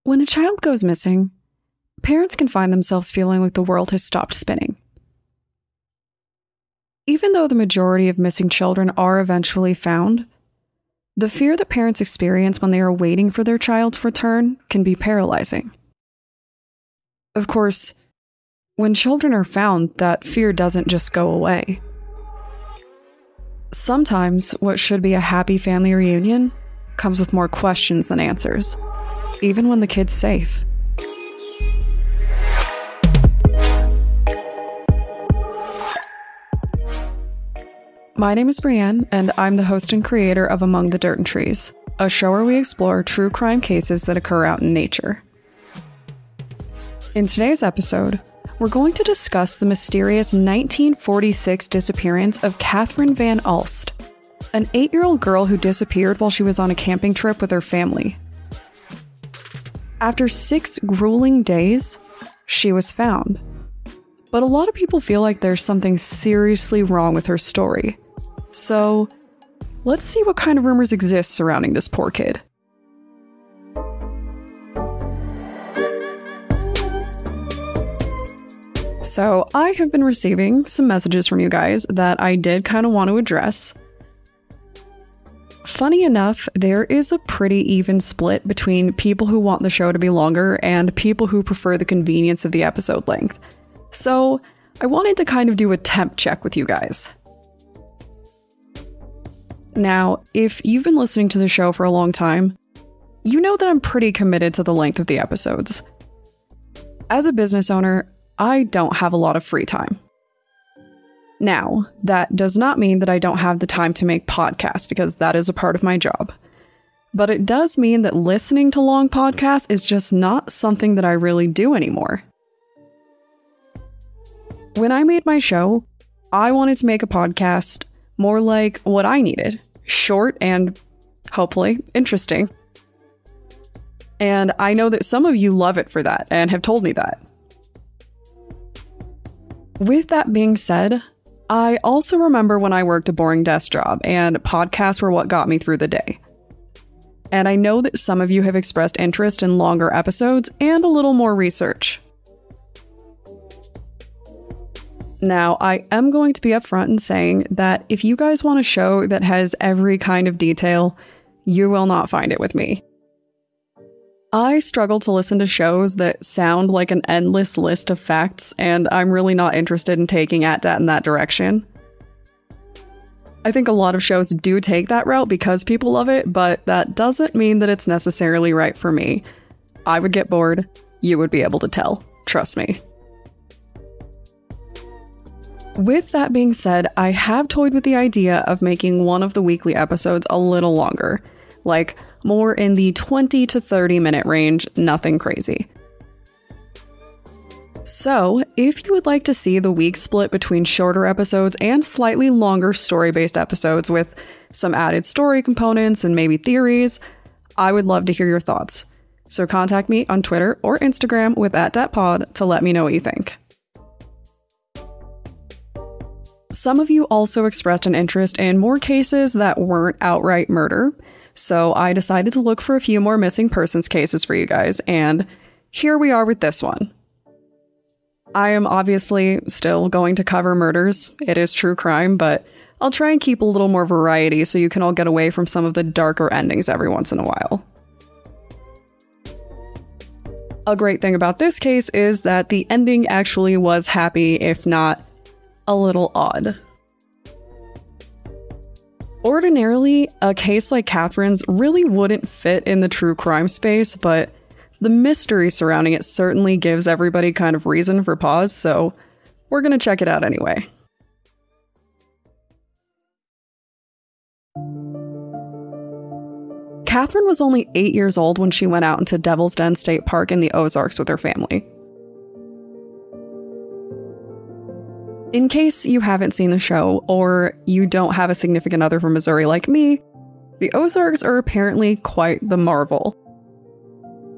When a child goes missing, parents can find themselves feeling like the world has stopped spinning. Even though the majority of missing children are eventually found, the fear that parents experience when they are waiting for their child's return can be paralyzing. Of course, when children are found, that fear doesn't just go away. Sometimes what should be a happy family reunion comes with more questions than answers, even when the kid's safe. My name is Brienne, and I'm the host and creator of Among the Dirt and Trees, a show where we explore true crime cases that occur out in nature. In today's episode, we're going to discuss the mysterious 1946 disappearance of Katherine Van Alst, an 8-year-old girl who disappeared while she was on a camping trip with her family. After 6 grueling days, she was found. But a lot of people feel like there's something seriously wrong with her story. So, let's see what kind of rumors exist surrounding this poor kid. So, I have been receiving some messages from you guys that I did kind of want to address. Funny enough, there is a pretty even split between people who want the show to be longer and people who prefer the convenience of the episode length. So, I wanted to kind of do a temp check with you guys. Now, if you've been listening to the show for a long time, you know that I'm pretty committed to the length of the episodes. As a business owner, I don't have a lot of free time. Now, that does not mean that I don't have the time to make podcasts, because that is a part of my job. But it does mean that listening to long podcasts is just not something that I really do anymore. When I made my show, I wanted to make a podcast more like what I needed. Short and, hopefully, interesting. And I know that some of you love it for that and have told me that. With that being said, I also remember when I worked a boring desk job and podcasts were what got me through the day. And I know that some of you have expressed interest in longer episodes and a little more research. Now, I am going to be upfront in saying that if you guys want a show that has every kind of detail, you will not find it with me. I struggle to listen to shows that sound like an endless list of facts, and I'm really not interested in taking that in that direction. I think a lot of shows do take that route because people love it, but that doesn't mean that it's necessarily right for me. I would get bored. You would be able to tell. Trust me. With that being said, I have toyed with the idea of making one of the weekly episodes a little longer, like more in the 20 to 30 minute range, nothing crazy. So, if you would like to see the week split between shorter episodes and slightly longer story-based episodes with some added story components and maybe theories, I would love to hear your thoughts. So contact me on Twitter or Instagram with @datpod to let me know what you think. Some of you also expressed an interest in more cases that weren't outright murder, so I decided to look for a few more missing persons cases for you guys, and here we are with this one. I am obviously still going to cover murders. It is true crime, but I'll try and keep a little more variety so you can all get away from some of the darker endings every once in a while. A great thing about this case is that the ending actually was happy, if not a little odd. Ordinarily, a case like Katherine's really wouldn't fit in the true crime space, but the mystery surrounding it certainly gives everybody kind of reason for pause, so we're gonna check it out anyway. Katherine was only 8 years old when she went out into Devil's Den State Park in the Ozarks with her family. In case you haven't seen the show, or you don't have a significant other from Missouri like me, the Ozarks are apparently quite the marvel.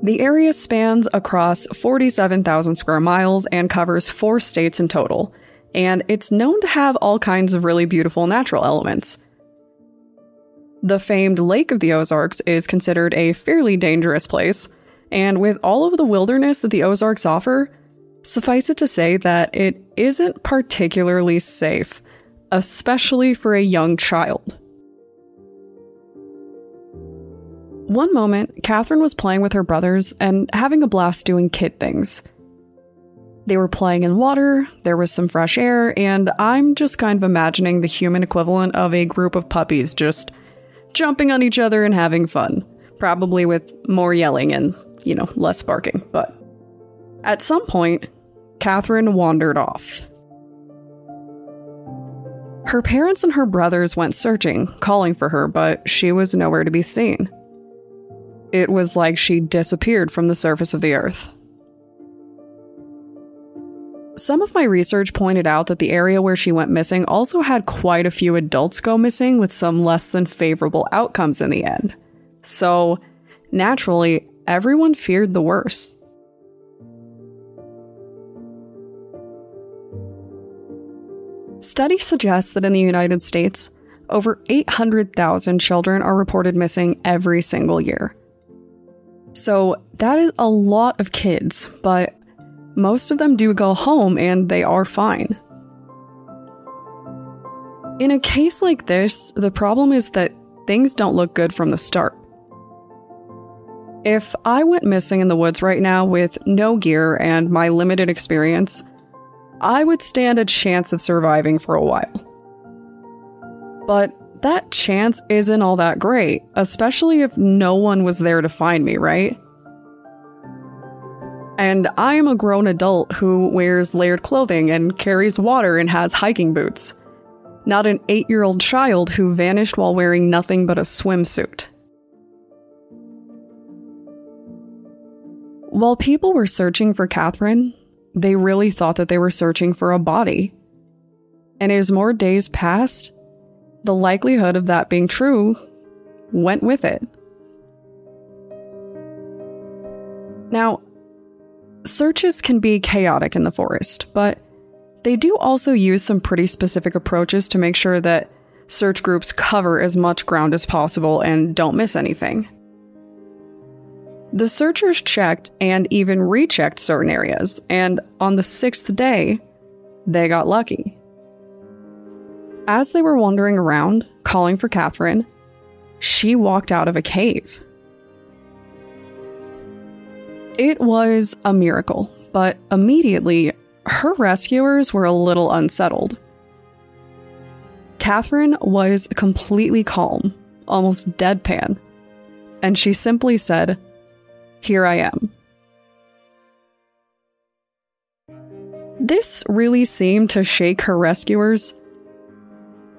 The area spans across 47,000 square miles and covers 4 states in total, and it's known to have all kinds of really beautiful natural elements. The famed Lake of the Ozarks is considered a fairly dangerous place, And with all of the wilderness that the Ozarks offer, suffice it to say that it isn't particularly safe, especially for a young child. One moment, Katherine was playing with her brothers and having a blast doing kid things. They were playing in water, there was some fresh air, and I'm just kind of imagining the human equivalent of a group of puppies just jumping on each other and having fun. Probably with more yelling and, less barking. But at some point, Katherine wandered off. Her parents and her brothers went searching, calling for her, but she was nowhere to be seen. It was like she disappeared from the surface of the earth. Some of my research pointed out that the area where she went missing also had quite a few adults go missing with some less than favorable outcomes in the end. So, naturally, everyone feared the worst. Studies suggest that in the United States, over 800,000 children are reported missing every single year. So that is a lot of kids, but most of them do go home and they are fine. In a case like this, the problem is that things don't look good from the start. If I went missing in the woods right now with no gear and my limited experience, I would stand a chance of surviving for a while. But that chance isn't all that great, especially if no one was there to find me, right? And I am a grown adult who wears layered clothing and carries water and has hiking boots. Not an 8-year-old child who vanished while wearing nothing but a swimsuit. While people were searching for Katherine, they really thought that they were searching for a body. And as more days passed, the likelihood of that being true went with it. Now, searches can be chaotic in the forest, but they do also use some pretty specific approaches to make sure that search groups cover as much ground as possible and don't miss anything. The searchers checked and even rechecked certain areas, and on the 6th day, they got lucky. As they were wandering around, calling for Katherine, she walked out of a cave. It was a miracle, but immediately, her rescuers were a little unsettled. Katherine was completely calm, almost deadpan, and she simply said, "Here I am." This really seemed to shake her rescuers,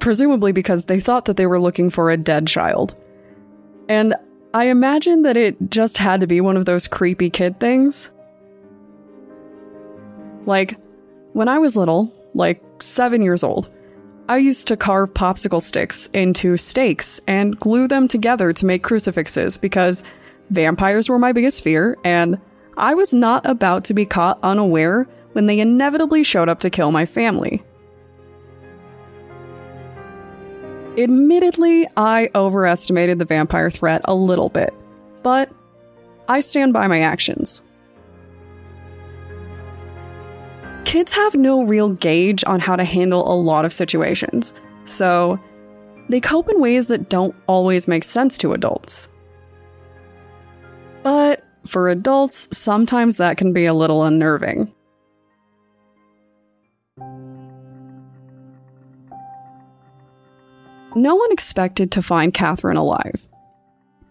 presumably because they thought that they were looking for a dead child. And I imagine that it just had to be one of those creepy kid things. Like, when I was little, like 7 years old, I used to carve popsicle sticks into stakes and glue them together to make crucifixes because vampires were my biggest fear, and I was not about to be caught unaware when they inevitably showed up to kill my family. Admittedly, I overestimated the vampire threat a little bit, but I stand by my actions. Kids have no real gauge on how to handle a lot of situations, so they cope in ways that don't always make sense to adults. But for adults, sometimes that can be a little unnerving. No one expected to find Katherine alive,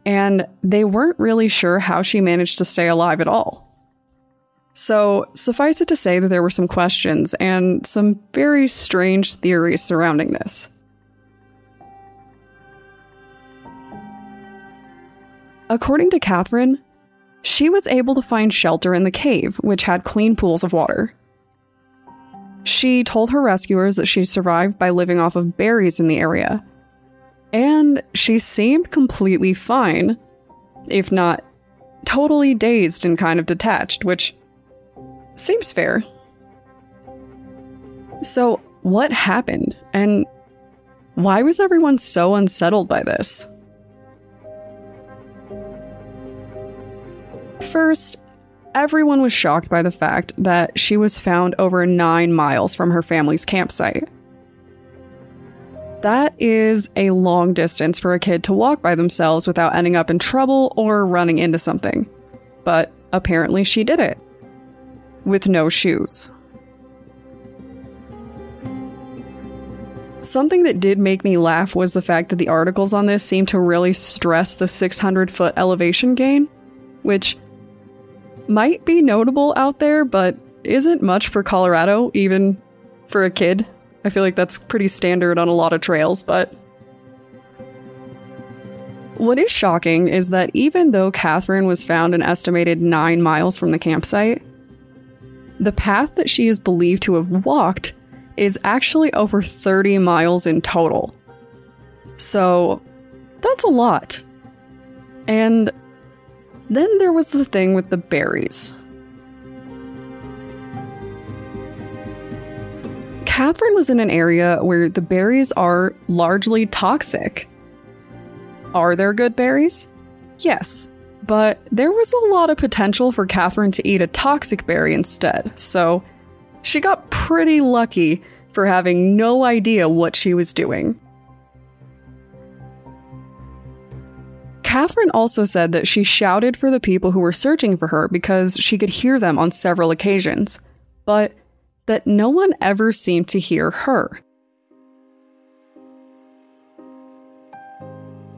and they weren't really sure how she managed to stay alive at all. So, suffice it to say that there were some questions and some very strange theories surrounding this. According to Katherine, she was able to find shelter in the cave, which had clean pools of water. She told her rescuers that she survived by living off of berries in the area, and she seemed completely fine, if not totally dazed and kind of detached, which seems fair. So, what happened, and why was everyone so unsettled by this? first, everyone was shocked by the fact that she was found over 9 miles from her family's campsite. That is a long distance for a kid to walk by themselves without ending up in trouble or running into something. But apparently she did it. With no shoes. Something that did make me laugh was the fact that the articles on this seem to really stress the 600-foot elevation gain, which might be notable out there, but isn't much for Colorado, even for a kid. I feel like that's pretty standard on a lot of trails, but... What is shocking is that even though Katherine was found an estimated 9 miles from the campsite, the path that she is believed to have walked is actually over 30 miles in total. So, that's a lot. And then there was the thing with the berries. Katherine was in an area where the berries are largely toxic. Are there good berries? Yes, but there was a lot of potential for Katherine to eat a toxic berry instead, so she got pretty lucky for having no idea what she was doing. Katherine also said that she shouted for the people who were searching for her because she could hear them on several occasions, but that no one ever seemed to hear her.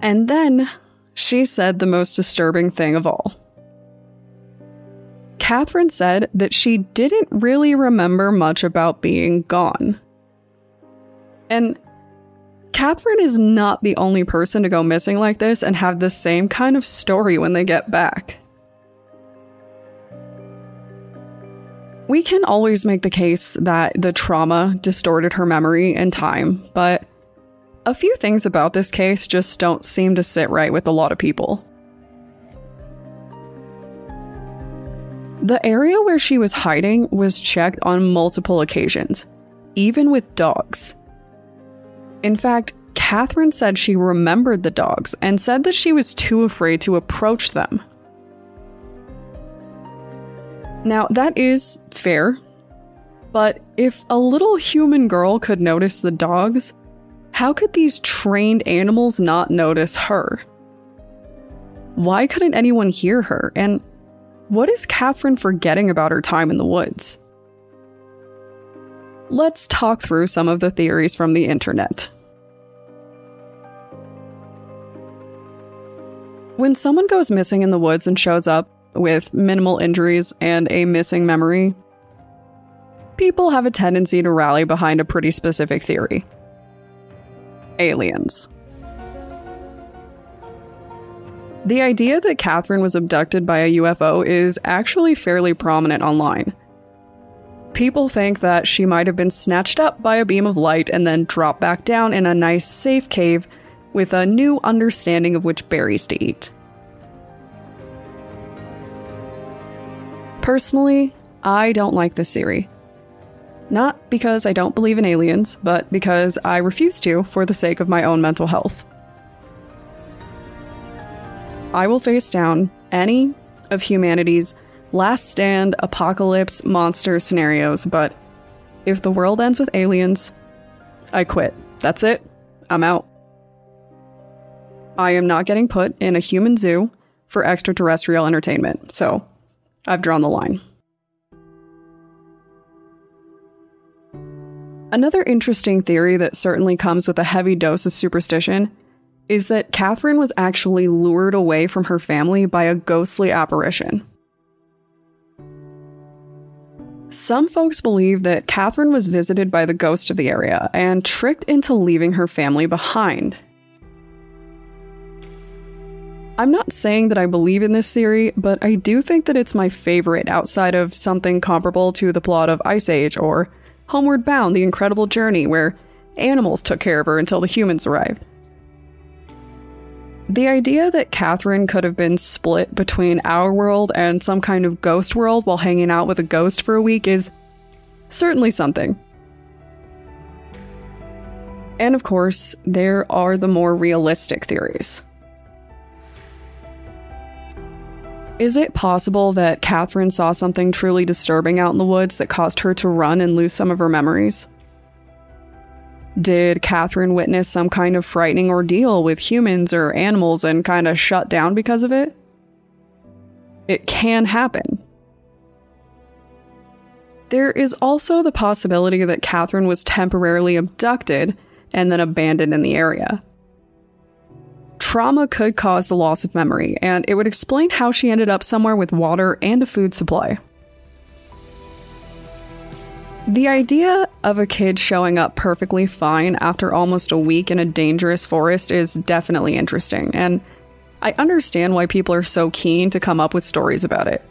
And then she said the most disturbing thing of all. Katherine said that she didn't really remember much about being gone. And Katherine is not the only person to go missing like this and have the same kind of story when they get back. We can always make the case that the trauma distorted her memory and time, but a few things about this case just don't seem to sit right with a lot of people. The area where she was hiding was checked on multiple occasions, even with dogs. In fact, Katherine said she remembered the dogs and said that she was too afraid to approach them. Now, that is fair, but if a little human girl could notice the dogs, how could these trained animals not notice her? Why couldn't anyone hear her? And what is Katherine forgetting about her time in the woods? Let's talk through some of the theories from the internet. When someone goes missing in the woods and shows up with minimal injuries and a missing memory, people have a tendency to rally behind a pretty specific theory. Aliens. The idea that Katherine was abducted by a UFO is actually fairly prominent online. People think that she might have been snatched up by a beam of light and then dropped back down in a nice safe cave with a new understanding of which berries to eat. Personally, I don't like this theory. Not because I don't believe in aliens, but because I refuse to for the sake of my own mental health. I will face down any of humanity's last stand apocalypse monster scenarios, but if the world ends with aliens, I quit. That's it. I'm out. I am not getting put in a human zoo for extraterrestrial entertainment, so I've drawn the line. Another interesting theory that certainly comes with a heavy dose of superstition is that Katherine was actually lured away from her family by a ghostly apparition. Some folks believe that Katherine was visited by the ghost of the area and tricked into leaving her family behind. I'm not saying that I believe in this theory, but I do think that it's my favorite outside of something comparable to the plot of Ice Age or Homeward Bound: The Incredible Journey, where animals took care of her until the humans arrived. The idea that Katherine could have been split between our world and some kind of ghost world while hanging out with a ghost for a week is certainly something. And of course, there are the more realistic theories. Is it possible that Katherine saw something truly disturbing out in the woods that caused her to run and lose some of her memories? Did Katherine witness some kind of frightening ordeal with humans or animals and kind of shut down because of it? It can happen. There is also the possibility that Katherine was temporarily abducted and then abandoned in the area. Trauma could cause the loss of memory, and it would explain how she ended up somewhere with water and a food supply. The idea of a kid showing up perfectly fine after almost a week in a dangerous forest is definitely interesting, and I understand why people are so keen to come up with stories about it.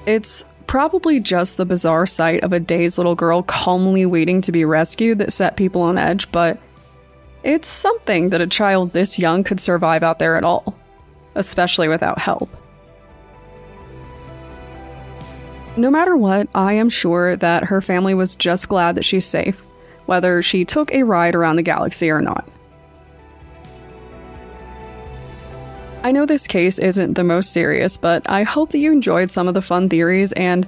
It's probably just the bizarre sight of a dazed little girl calmly waiting to be rescued that set people on edge, but it's something that a child this young could survive out there at all, especially without help. No matter what, I am sure that her family was just glad that she's safe, whether she took a ride around the galaxy or not. I know this case isn't the most serious, but I hope that you enjoyed some of the fun theories and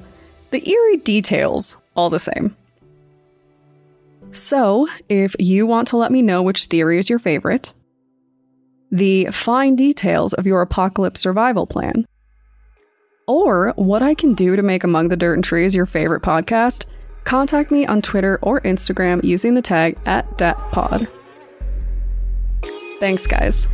the eerie details all the same. So, if you want to let me know which theory is your favorite, the fine details of your apocalypse survival plan, or what I can do to make Among the Dirt and Trees your favorite podcast, contact me on Twitter or Instagram using the tag @DatPod. Thanks, guys.